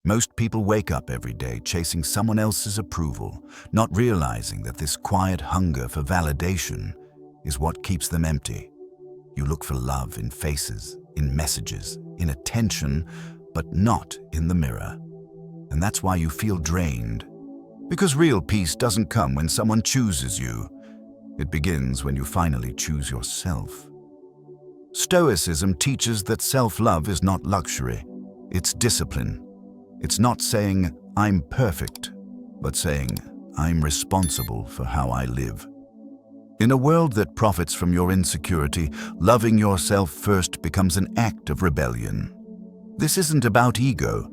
Most people wake up every day chasing someone else's approval, not realizing that this quiet hunger for validation is what keeps them empty. You look for love in faces, in messages, in attention, but not in the mirror. And that's why you feel drained. Because real peace doesn't come when someone chooses you. It begins when you finally choose yourself. Stoicism teaches that self-love is not luxury, it's discipline. It's not saying, I'm perfect, but saying, I'm responsible for how I live. In a world that profits from your insecurity, loving yourself first becomes an act of rebellion. This isn't about ego,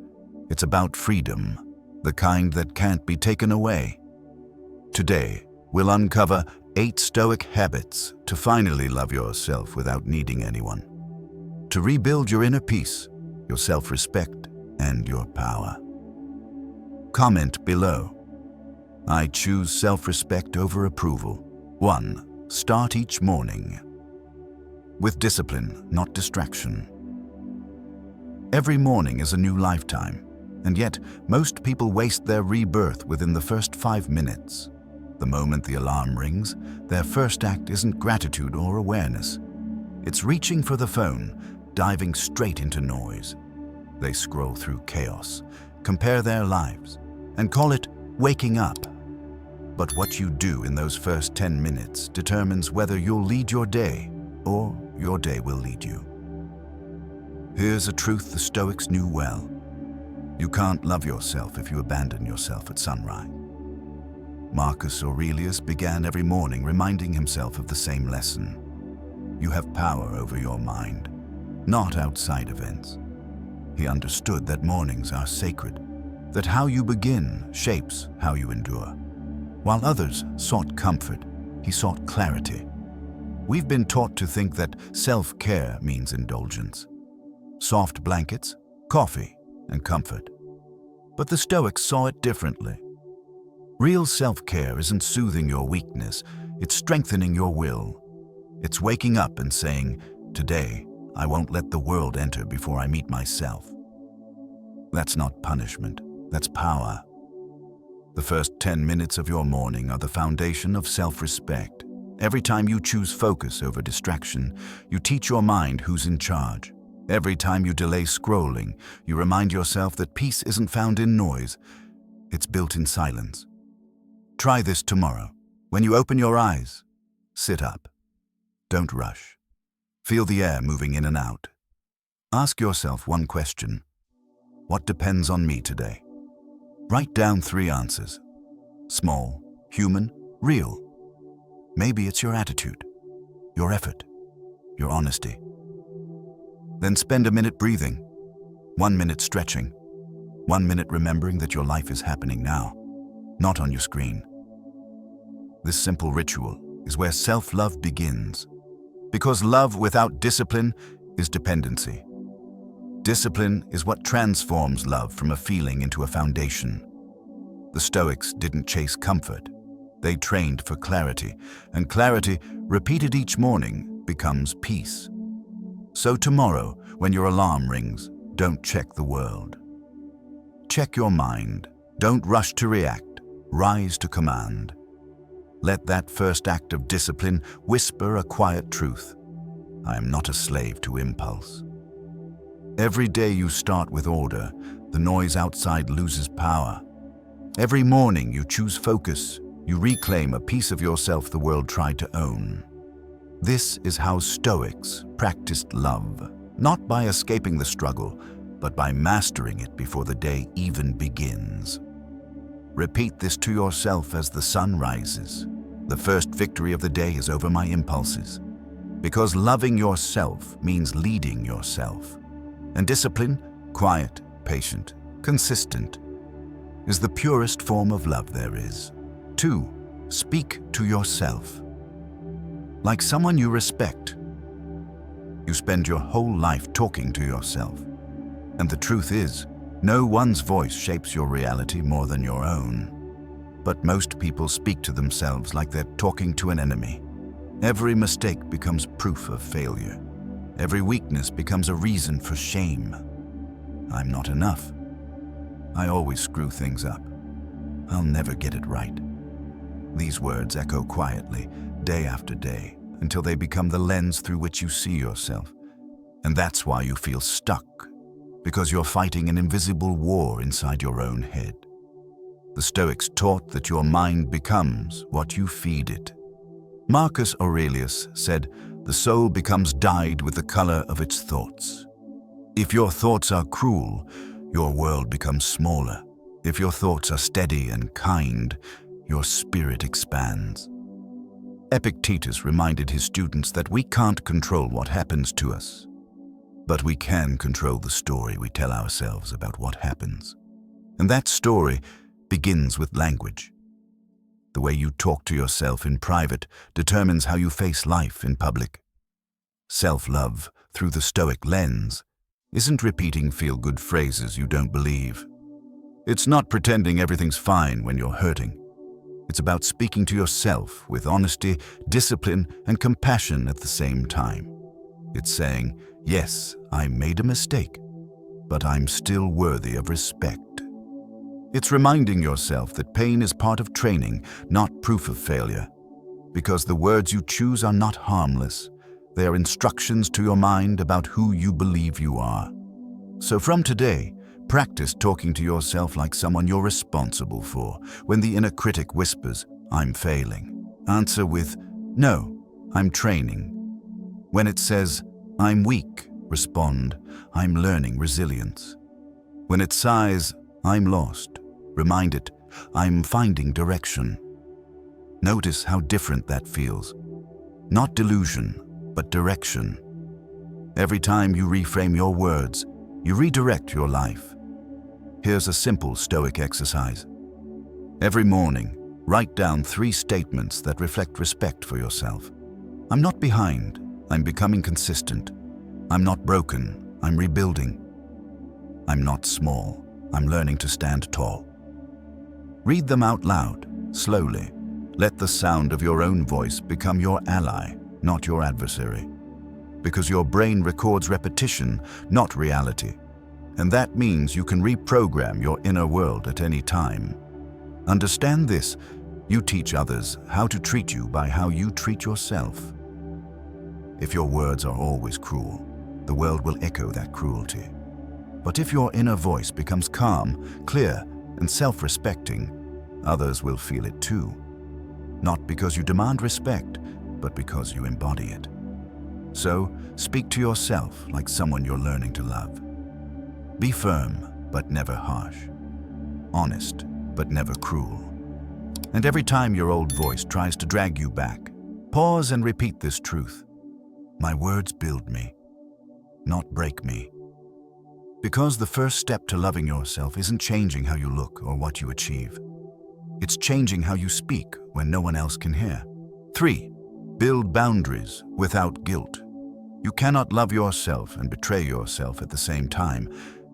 it's about freedom, the kind that can't be taken away. Today, we'll uncover 8 Stoic habits to finally love yourself without needing anyone. To rebuild your inner peace, your self-respect, and your power. Comment below. I choose self-respect over approval. 1. Start each morning with discipline, not distraction. Every morning is a new lifetime, and yet most people waste their rebirth within the first 5 minutes. The moment the alarm rings, their first act isn't gratitude or awareness. It's reaching for the phone, diving straight into noise. They scroll through chaos, compare their lives, and call it waking up. But what you do in those first 10 minutes determines whether you'll lead your day or your day will lead you. Here's a truth the Stoics knew well. You can't love yourself if you abandon yourself at sunrise. Marcus Aurelius began every morning reminding himself of the same lesson. You have power over your mind, not outside events. He understood that mornings are sacred, that how you begin shapes how you endure. While others sought comfort, he sought clarity. We've been taught to think that self-care means indulgence. Soft blankets, coffee, and comfort. But the Stoics saw it differently. Real self-care isn't soothing your weakness, it's strengthening your will. It's waking up and saying, today, I won't let the world enter before I meet myself. That's not punishment, that's power. The first 10 minutes of your morning are the foundation of self-respect. Every time you choose focus over distraction, you teach your mind who's in charge. Every time you delay scrolling, you remind yourself that peace isn't found in noise, it's built in silence. Try this tomorrow. When you open your eyes, sit up. Don't rush. Feel the air moving in and out. Ask yourself one question. What depends on me today? Write down 3 answers. Small, human, real. Maybe it's your attitude, your effort, your honesty. Then spend a minute breathing, 1 minute stretching, 1 minute remembering that your life is happening now, not on your screen. This simple ritual is where self-love begins. Because love without discipline is dependency. Discipline is what transforms love from a feeling into a foundation. The Stoics didn't chase comfort. They trained for clarity, and clarity, repeated each morning, becomes peace. So tomorrow, when your alarm rings, don't check the world. Check your mind. Don't rush to react. Rise to command. Let that first act of discipline whisper a quiet truth. I am not a slave to impulse. Every day you start with order, the noise outside loses power. Every morning you choose focus, you reclaim a piece of yourself the world tried to own. This is how Stoics practiced love, not by escaping the struggle, but by mastering it before the day even begins. Repeat this to yourself as the sun rises. The first victory of the day is over my impulses. Because loving yourself means leading yourself. And discipline, quiet, patient, consistent, is the purest form of love there is. 2. Speak to yourself. Like someone you respect. You spend your whole life talking to yourself. And the truth is, no one's voice shapes your reality more than your own. But most people speak to themselves like they're talking to an enemy. Every mistake becomes proof of failure. Every weakness becomes a reason for shame. I'm not enough. I always screw things up. I'll never get it right. These words echo quietly, day after day, until they become the lens through which you see yourself. And that's why you feel stuck, because you're fighting an invisible war inside your own head. The Stoics taught that your mind becomes what you feed it. Marcus Aurelius said, "The soul becomes dyed with the color of its thoughts." If your thoughts are cruel, your world becomes smaller. If your thoughts are steady and kind, your spirit expands. Epictetus reminded his students that we can't control what happens to us, but we can control the story we tell ourselves about what happens. And that story begins with language. The way you talk to yourself in private determines how you face life in public. Self-love, through the Stoic lens, isn't repeating feel-good phrases you don't believe. It's not pretending everything's fine when you're hurting. It's about speaking to yourself with honesty, discipline, and compassion at the same time. It's saying, yes, I made a mistake, but I'm still worthy of respect. It's reminding yourself that pain is part of training, not proof of failure. Because the words you choose are not harmless. They are instructions to your mind about who you believe you are. So from today, practice talking to yourself like someone you're responsible for. When the inner critic whispers, "I'm failing," answer with, "No, I'm training." When it says, "I'm weak," respond, "I'm learning resilience." When it sighs, "I'm lost," remind it, "I'm finding direction." Notice how different that feels. Not delusion, but direction. Every time you reframe your words, you redirect your life. Here's a simple Stoic exercise. Every morning, write down 3 statements that reflect respect for yourself. I'm not behind, I'm becoming consistent. I'm not broken, I'm rebuilding. I'm not small, I'm learning to stand tall. Read them out loud, slowly. Let the sound of your own voice become your ally, not your adversary. Because your brain records repetition, not reality. And that means you can reprogram your inner world at any time. Understand this, you teach others how to treat you by how you treat yourself. If your words are always cruel, the world will echo that cruelty. But if your inner voice becomes calm, clear, and self-respecting, others will feel it too. Not because you demand respect, but because you embody it. So, speak to yourself like someone you're learning to love. Be firm, but never harsh. Honest, but never cruel. And every time your old voice tries to drag you back, pause and repeat this truth. My words build me, not break me. Because the first step to loving yourself isn't changing how you look or what you achieve. It's changing how you speak when no one else can hear. 3. Build boundaries without guilt. You cannot love yourself and betray yourself at the same time,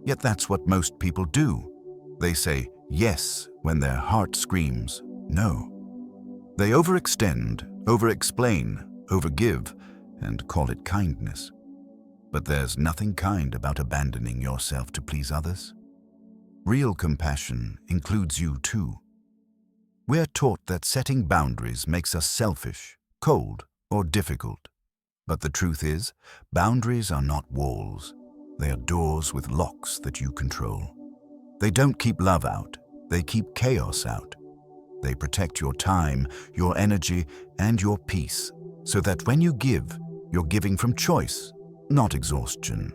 yet that's what most people do. They say yes when their heart screams no. They overextend, overexplain, overgive, and call it kindness. But there's nothing kind about abandoning yourself to please others. Real compassion includes you too. We're taught that setting boundaries makes us selfish, cold, or difficult. But the truth is, boundaries are not walls. They are doors with locks that you control. They don't keep love out, they keep chaos out. They protect your time, your energy, and your peace, so that when you give, you're giving from choice, not exhaustion.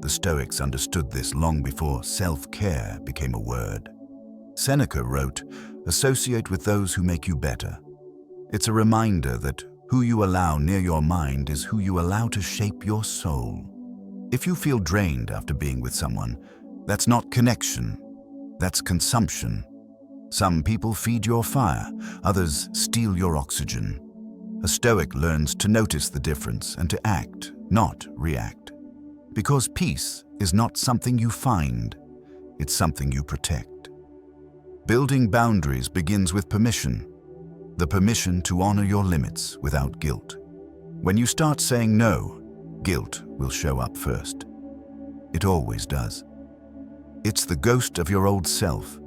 The Stoics understood this long before self-care became a word. Seneca wrote, "Associate with those who make you better." It's a reminder that who you allow near your mind is who you allow to shape your soul. If you feel drained after being with someone, that's not connection, that's consumption. Some people feed your fire, others steal your oxygen. A Stoic learns to notice the difference and to act, not react. Because peace is not something you find, it's something you protect. Building boundaries begins with permission. The permission to honor your limits without guilt. When you start saying no, guilt will show up first. It always does. It's the ghost of your old self,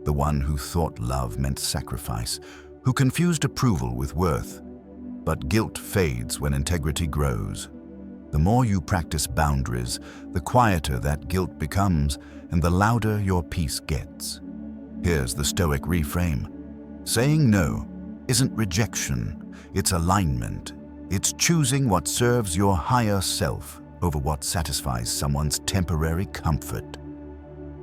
the one who thought love meant sacrifice, who confused approval with worth. But guilt fades when integrity grows. The more you practice boundaries, the quieter that guilt becomes, and the louder your peace gets. Here's the Stoic reframe. Saying no isn't rejection, it's alignment. It's choosing what serves your higher self over what satisfies someone's temporary comfort.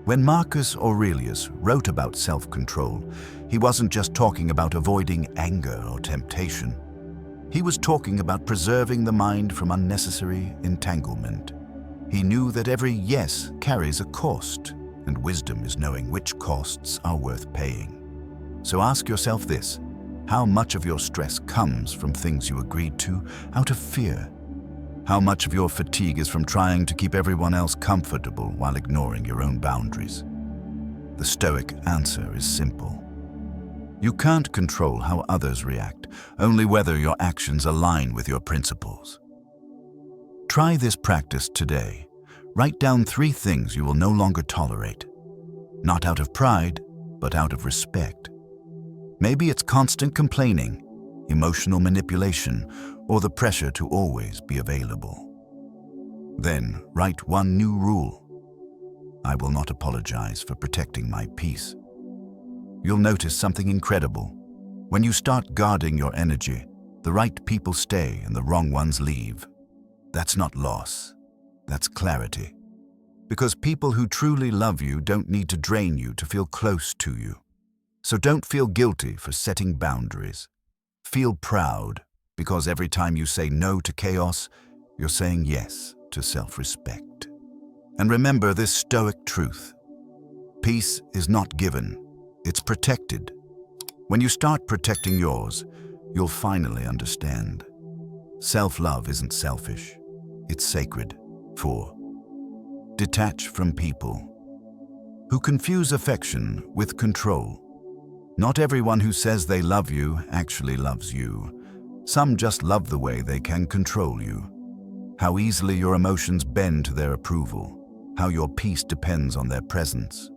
When Marcus Aurelius wrote about self-control, he wasn't just talking about avoiding anger or temptation. He was talking about preserving the mind from unnecessary entanglement. He knew that every yes carries a cost, and wisdom is knowing which costs are worth paying. So ask yourself this: how much of your stress comes from things you agreed to out of fear? How much of your fatigue is from trying to keep everyone else comfortable while ignoring your own boundaries? The Stoic answer is simple. You can't control how others react, only whether your actions align with your principles. Try this practice today. Write down 3 things you will no longer tolerate. Not out of pride, but out of respect. Maybe it's constant complaining, emotional manipulation, or the pressure to always be available. Then write 1 new rule. I will not apologize for protecting my peace. You'll notice something incredible. When you start guarding your energy, the right people stay and the wrong ones leave. That's not loss, that's clarity. Because people who truly love you don't need to drain you to feel close to you. So don't feel guilty for setting boundaries. Feel proud, because every time you say no to chaos, you're saying yes to self-respect. And remember this Stoic truth: peace is not given, it's protected. When you start protecting yours, you'll finally understand. Self-love isn't selfish, it's sacred. 4. Detach from people who confuse affection with control. Not everyone who says they love you actually loves you. Some just love the way they can control you. How easily your emotions bend to their approval. How your peace depends on their presence.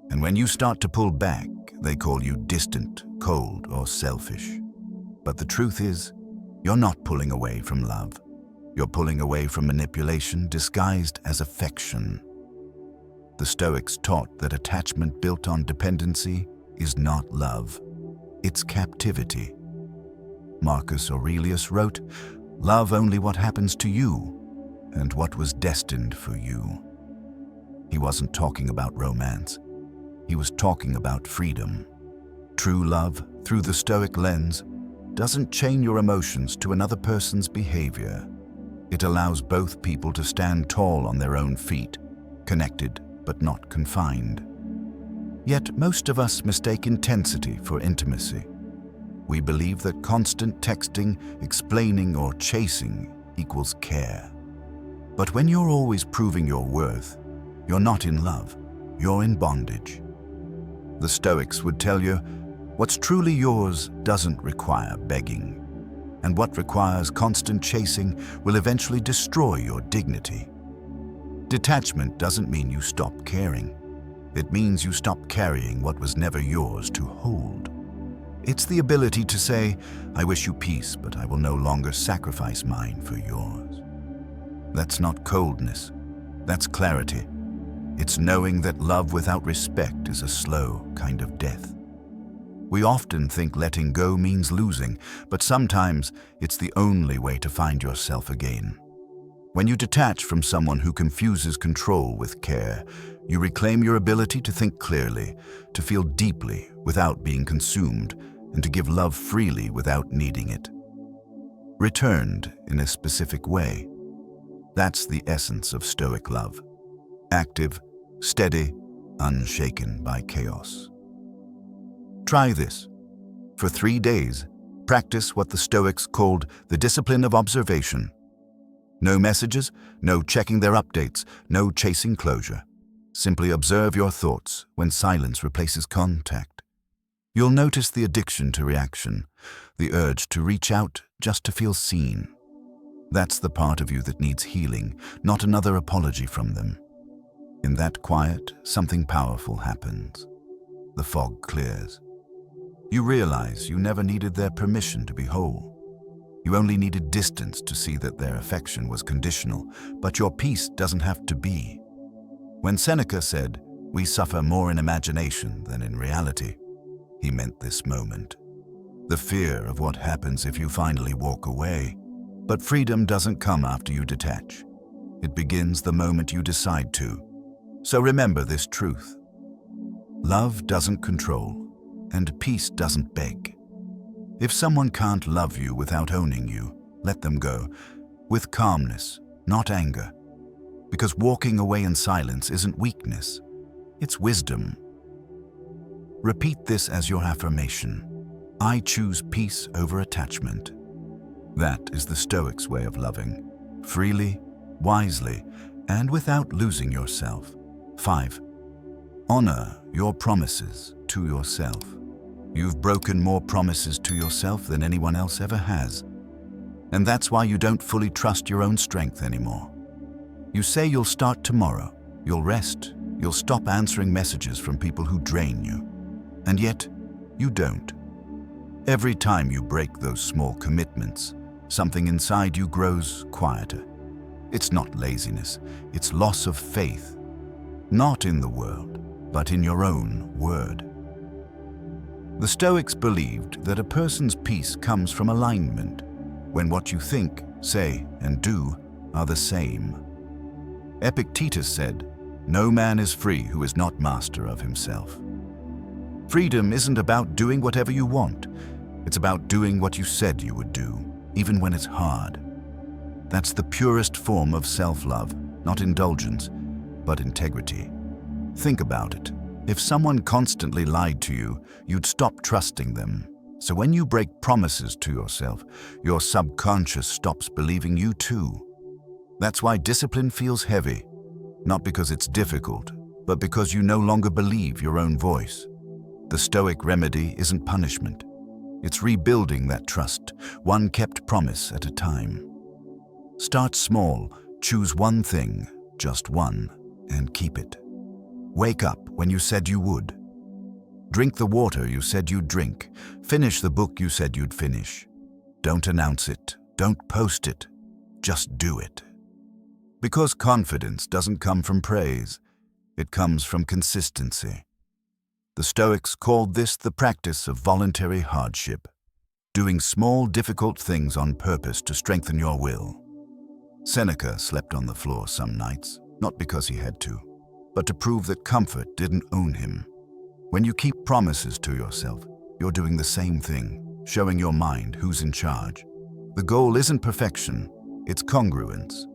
And when you start to pull back, they call you distant, cold, or selfish. But the truth is, you're not pulling away from love. You're pulling away from manipulation disguised as affection. The Stoics taught that attachment built on dependency is not love, it's captivity. Marcus Aurelius wrote, "Love only what happens to you and what was destined for you." He wasn't talking about romance. He was talking about freedom. True love, through the Stoic lens, doesn't chain your emotions to another person's behavior. It allows both people to stand tall on their own feet, connected but not confined. Yet most of us mistake intensity for intimacy. We believe that constant texting, explaining, or chasing equals care. But when you're always proving your worth, you're not in love, you're in bondage. The Stoics would tell you, what's truly yours doesn't require begging, and what requires constant chasing will eventually destroy your dignity. Detachment doesn't mean you stop caring. It means you stop carrying what was never yours to hold. It's the ability to say, I wish you peace, but I will no longer sacrifice mine for yours. That's not coldness, that's clarity. It's knowing that love without respect is a slow kind of death. We often think letting go means losing, but sometimes it's the only way to find yourself again. When you detach from someone who confuses control with care, you reclaim your ability to think clearly, to feel deeply without being consumed, and to give love freely without needing it. Returned in a specific way. That's the essence of Stoic love. Active, steady, unshaken by chaos. Try this. For 3 days, practice what the Stoics called the discipline of observation. No messages, no checking their updates, no chasing closure. Simply observe your thoughts when silence replaces contact. You'll notice the addiction to reaction, the urge to reach out just to feel seen. That's the part of you that needs healing, not another apology from them. In that quiet, something powerful happens. The fog clears. You realize you never needed their permission to be whole. You only needed distance to see that their affection was conditional, but your peace doesn't have to be. When Seneca said, "We suffer more in imagination than in reality," he meant this moment. The fear of what happens if you finally walk away. But freedom doesn't come after you detach. It begins the moment you decide to. So remember this truth. Love doesn't control, and peace doesn't beg. If someone can't love you without owning you, let them go, with calmness, not anger. Because walking away in silence isn't weakness, it's wisdom. Repeat this as your affirmation. I choose peace over attachment. That is the Stoics' way of loving, freely, wisely, and without losing yourself. 5. Honor your promises to yourself. You've broken more promises to yourself than anyone else ever has. And that's why you don't fully trust your own strength anymore. You say you'll start tomorrow, you'll rest, you'll stop answering messages from people who drain you. And yet, you don't. Every time you break those small commitments, something inside you grows quieter. It's not laziness, it's loss of faith. Not in the world, but in your own word. The Stoics believed that a person's peace comes from alignment, when what you think, say, and do are the same. Epictetus said, "No man is free who is not master of himself." Freedom isn't about doing whatever you want. It's about doing what you said you would do, even when it's hard. That's the purest form of self-love, not indulgence, but integrity. Think about it. If someone constantly lied to you, you'd stop trusting them. So when you break promises to yourself, your subconscious stops believing you too. That's why discipline feels heavy, not because it's difficult, but because you no longer believe your own voice. The Stoic remedy isn't punishment. It's rebuilding that trust, one kept promise at a time. Start small, choose one thing, just one, and keep it. Wake up when you said you would. Drink the water you said you'd drink. Finish the book you said you'd finish. Don't announce it. Don't post it. Just do it. Because confidence doesn't come from praise. It comes from consistency. The Stoics called this the practice of voluntary hardship, doing small, difficult things on purpose to strengthen your will. Seneca slept on the floor some nights, not because he had to, but to prove that comfort didn't own him. When you keep promises to yourself, you're doing the same thing, showing your mind who's in charge. The goal isn't perfection, it's congruence.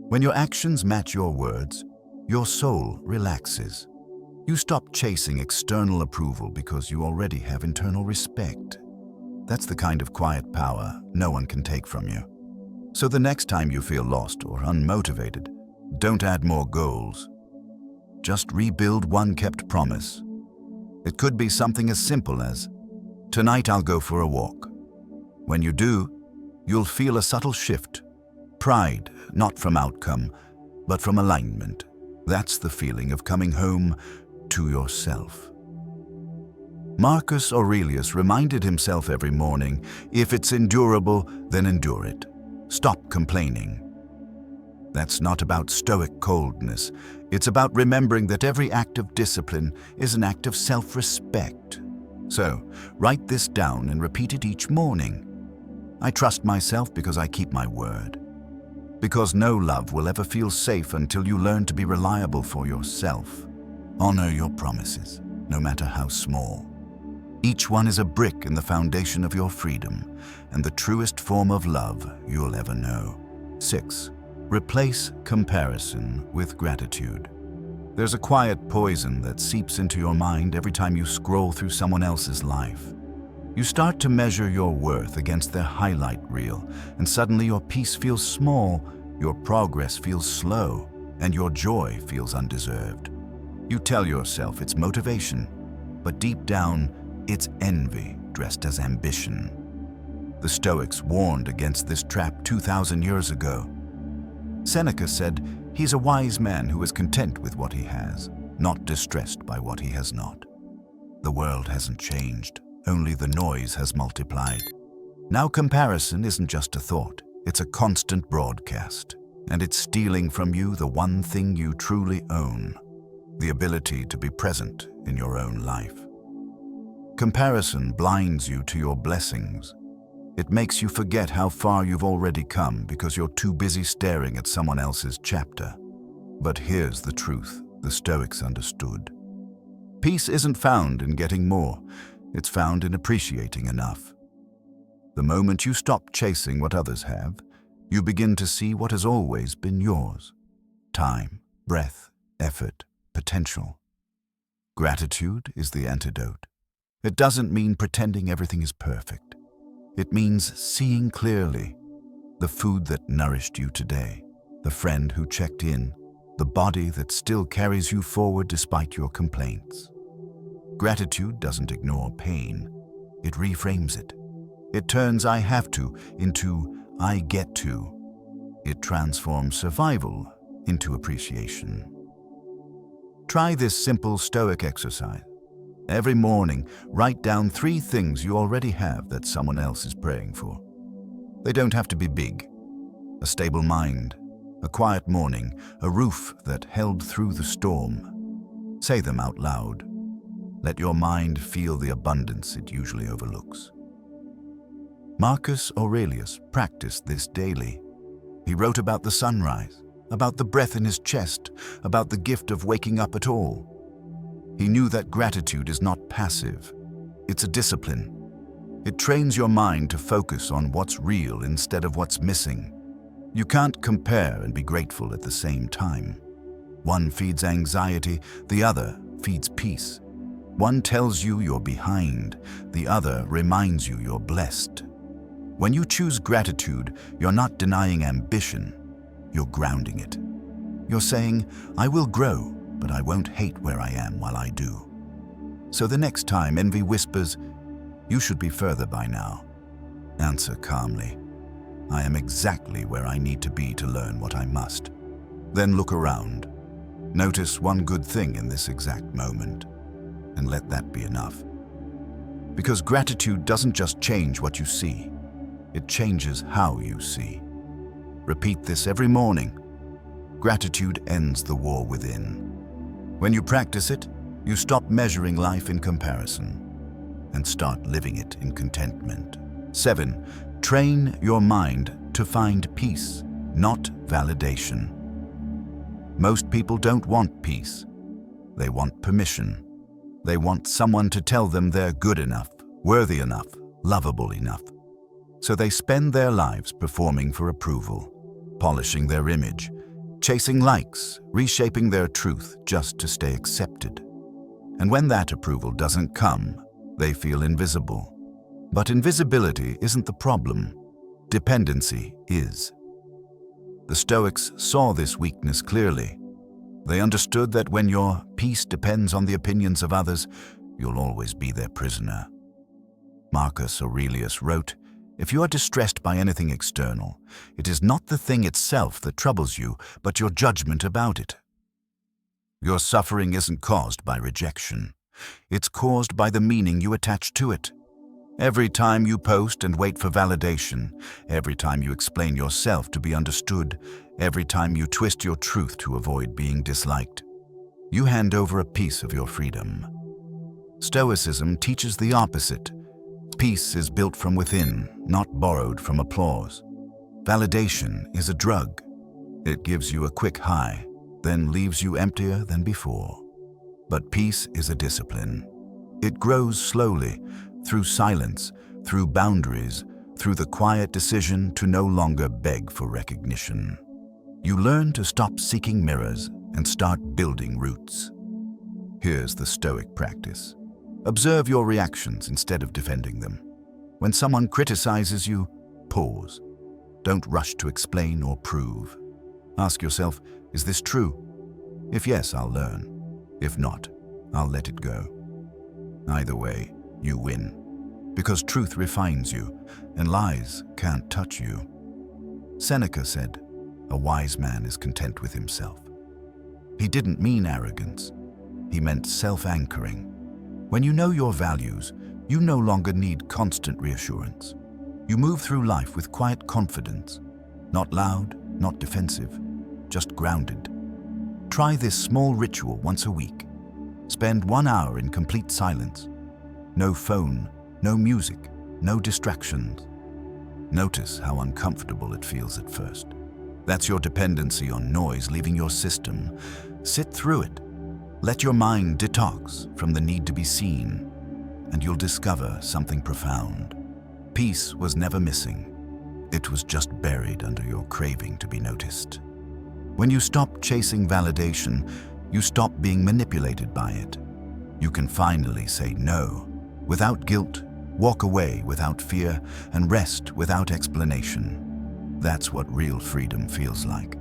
When your actions match your words, your soul relaxes. You stop chasing external approval because you already have internal respect. That's the kind of quiet power no one can take from you. So the next time you feel lost or unmotivated, don't add more goals. Just rebuild one kept promise. It could be something as simple as, "Tonight I'll go for a walk." When you do, you'll feel a subtle shift. Pride, not from outcome, but from alignment. That's the feeling of coming home to yourself. Marcus Aurelius reminded himself every morning, if it's endurable, then endure it. Stop complaining. That's not about stoic coldness. It's about remembering that every act of discipline is an act of self-respect. So, write this down and repeat it each morning. I trust myself because I keep my word. Because no love will ever feel safe until you learn to be reliable for yourself. Honor your promises, no matter how small. Each one is a brick in the foundation of your freedom and the truest form of love you'll ever know. 6. Replace comparison with gratitude. There's a quiet poison that seeps into your mind every time you scroll through someone else's life. You start to measure your worth against their highlight reel, and suddenly your peace feels small, your progress feels slow, and your joy feels undeserved. You tell yourself it's motivation, but deep down, it's envy dressed as ambition. The Stoics warned against this trap 2,000 years ago. Seneca said, He's a wise man who is content with what he has, not distressed by what he has not. The world hasn't changed, only the noise has multiplied. Now comparison isn't just a thought, it's a constant broadcast, and it's stealing from you the one thing you truly own, the ability to be present in your own life. Comparison blinds you to your blessings. It makes you forget how far you've already come because you're too busy staring at someone else's chapter. But here's the truth the Stoics understood. Peace isn't found in getting more, it's found in appreciating enough. The moment you stop chasing what others have, you begin to see what has always been yours: time, breath, effort, potential. Gratitude is the antidote. It doesn't mean pretending everything is perfect. It means seeing clearly the food that nourished you today, the friend who checked in, the body that still carries you forward despite your complaints. Gratitude doesn't ignore pain. It reframes it. It turns "I have to" into "I get to." It transforms survival into appreciation. Try this simple Stoic exercise. Every morning, write down 3 things you already have that someone else is praying for. They don't have to be big. A stable mind, a quiet morning, a roof that held through the storm. Say them out loud. Let your mind feel the abundance it usually overlooks. Marcus Aurelius practiced this daily. He wrote about the sunrise, about the breath in his chest, about the gift of waking up at all. He knew that gratitude is not passive. It's a discipline. It trains your mind to focus on what's real instead of what's missing. You can't compare and be grateful at the same time. One feeds anxiety, the other feeds peace. One tells you you're behind, the other reminds you you're blessed. When you choose gratitude, you're not denying ambition, you're grounding it. You're saying, "I will grow, but I won't hate where I am while I do." So the next time envy whispers, "You should be further by now," answer calmly, "I am exactly where I need to be to learn what I must." Then look around. Notice one good thing in this exact moment, and let that be enough. Because gratitude doesn't just change what you see, it changes how you see. Repeat this every morning. Gratitude ends the war within. When you practice it, you stop measuring life in comparison and start living it in contentment. 7. Train your mind to find peace, not validation. Most people don't want peace. They want permission. They want someone to tell them they're good enough, worthy enough, lovable enough. So they spend their lives performing for approval, polishing their image, chasing likes, reshaping their truth just to stay accepted. And when that approval doesn't come, they feel invisible. But invisibility isn't the problem. Dependency is. The Stoics saw this weakness clearly. They understood that when your peace depends on the opinions of others, you'll always be their prisoner. Marcus Aurelius wrote, "If you are distressed by anything external, it is not the thing itself that troubles you, but your judgment about it." Your suffering isn't caused by rejection. It's caused by the meaning you attach to it. Every time you post and wait for validation, every time you explain yourself to be understood, every time you twist your truth to avoid being disliked, you hand over a piece of your freedom. Stoicism teaches the opposite. Peace is built from within, not borrowed from applause. Validation is a drug. It gives you a quick high, then leaves you emptier than before. But peace is a discipline. It grows slowly, through silence, through boundaries, through the quiet decision to no longer beg for recognition. You learn to stop seeking mirrors and start building roots. Here's the Stoic practice. Observe your reactions instead of defending them. When someone criticizes you, pause. Don't rush to explain or prove. Ask yourself, is this true? If yes, I'll learn. If not, I'll let it go. Either way, you win. Because truth refines you, and lies can't touch you. Seneca said, A wise man is content with himself. He didn't mean arrogance. He meant self-anchoring. When you know your values, you no longer need constant reassurance. You move through life with quiet confidence, not loud, not defensive, just grounded. Try this small ritual once a week. Spend 1 hour in complete silence. No phone, no music, no distractions. Notice how uncomfortable it feels at first. That's your dependency on noise leaving your system. Sit through it. Let your mind detox from the need to be seen, and you'll discover something profound. Peace was never missing. It was just buried under your craving to be noticed. When you stop chasing validation, you stop being manipulated by it. You can finally say no, without guilt, walk away without fear, and rest without explanation. That's what real freedom feels like.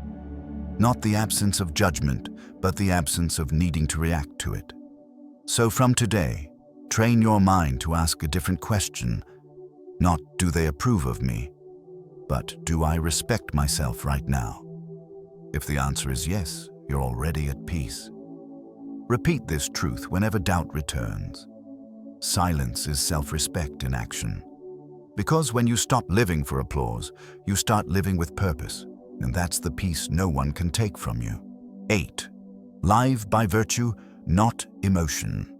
Not the absence of judgment, but the absence of needing to react to it. So from today, train your mind to ask a different question. Not, do they approve of me? But, do I respect myself right now? If the answer is yes, you're already at peace. Repeat this truth whenever doubt returns. Silence is self-respect in action. Because when you stop living for applause, you start living with purpose, and that's the peace no one can take from you. 8. Live by virtue, not emotion.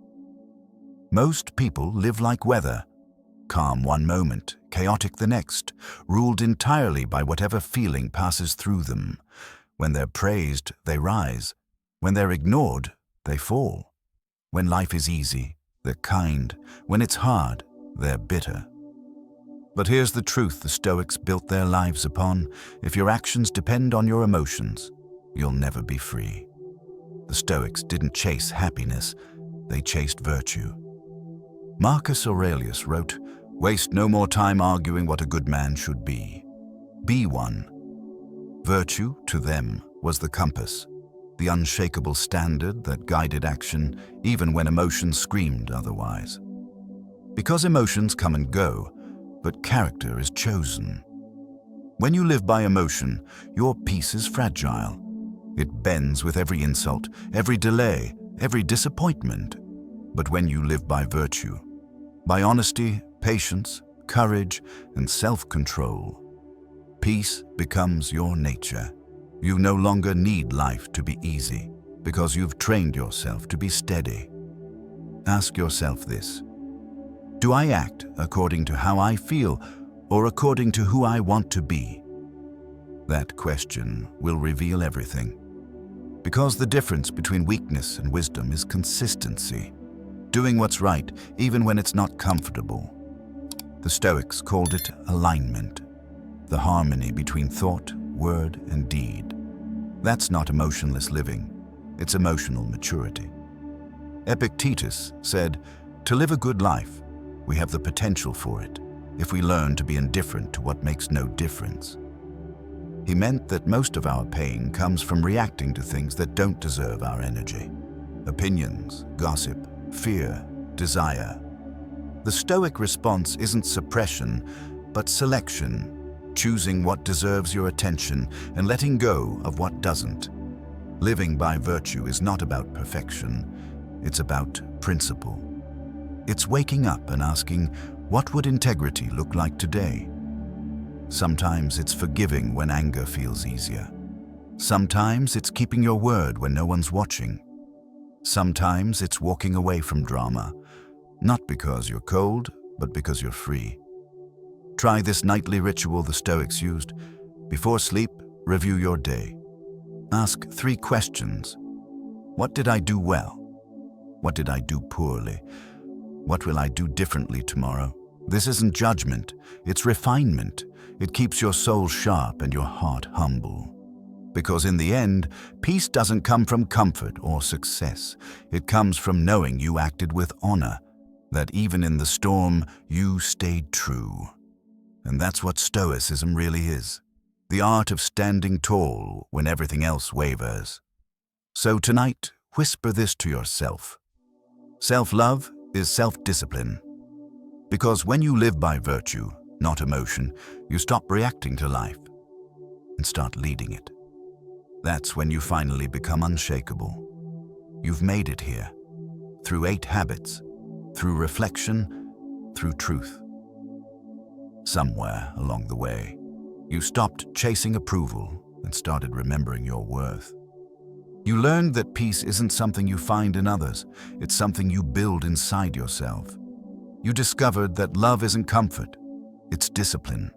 Most people live like weather. Calm one moment, chaotic the next, ruled entirely by whatever feeling passes through them. When they're praised, they rise. When they're ignored, they fall. When life is easy, they're kind. When it's hard, they're bitter. But here's the truth the Stoics built their lives upon. If your actions depend on your emotions, you'll never be free. The Stoics didn't chase happiness, they chased virtue. Marcus Aurelius wrote, "Waste no more time arguing what a good man should be. Be one." Virtue, to them, was the compass, the unshakable standard that guided action even when emotions screamed otherwise. Because emotions come and go, but character is chosen. When you live by emotion, your peace is fragile. It bends with every insult, every delay, every disappointment. But when you live by virtue, by honesty, patience, courage, and self-control, peace becomes your nature. You no longer need life to be easy because you've trained yourself to be steady. Ask yourself this: do I act according to how I feel or according to who I want to be? That question will reveal everything. Because the difference between weakness and wisdom is consistency. Doing what's right even when it's not comfortable. The Stoics called it alignment, the harmony between thought, word, and deed. That's not emotionless living, it's emotional maturity. Epictetus said, "To live a good life, we have the potential for it, if we learn to be indifferent to what makes no difference." He meant that most of our pain comes from reacting to things that don't deserve our energy. Opinions, gossip, fear, desire. The Stoic response isn't suppression, but selection, choosing what deserves your attention and letting go of what doesn't. Living by virtue is not about perfection, it's about principle. It's waking up and asking, what would integrity look like today? Sometimes it's forgiving when anger feels easier. Sometimes it's keeping your word when no one's watching. Sometimes it's walking away from drama, not because you're cold, but because you're free. Try this nightly ritual the Stoics used. Before sleep, review your day. Ask 3 questions. What did I do well? What did I do poorly? What will I do differently tomorrow? This isn't judgment, it's refinement. It keeps your soul sharp and your heart humble. Because in the end, peace doesn't come from comfort or success. It comes from knowing you acted with honor, that even in the storm, you stayed true. And that's what Stoicism really is, the art of standing tall when everything else wavers. So tonight, whisper this to yourself. Self-love is self-discipline. Because when you live by virtue, not emotion, you stop reacting to life. and start leading it. That's when you finally become unshakable. You've made it here, through 8 habits, through reflection, through truth. Somewhere along the way, you stopped chasing approval and started remembering your worth. You learned that peace isn't something you find in others, it's something you build inside yourself. You discovered that love isn't comfort, it's discipline.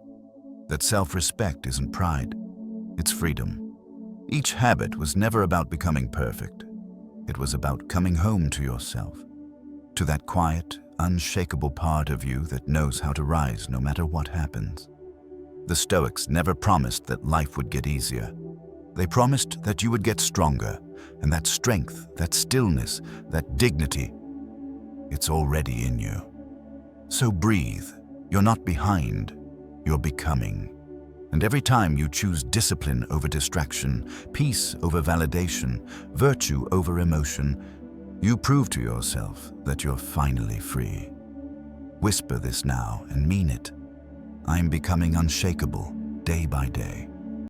That self-respect isn't pride, it's freedom. Each habit was never about becoming perfect. It was about coming home to yourself, to that quiet, unshakable part of you that knows how to rise no matter what happens. The Stoics never promised that life would get easier. They promised that you would get stronger, and that strength, that stillness, that dignity, it's already in you. So breathe. You're not behind, you're becoming. And every time you choose discipline over distraction, peace over validation, virtue over emotion, you prove to yourself that you're finally free. Whisper this now and mean it. I'm becoming unshakable day by day.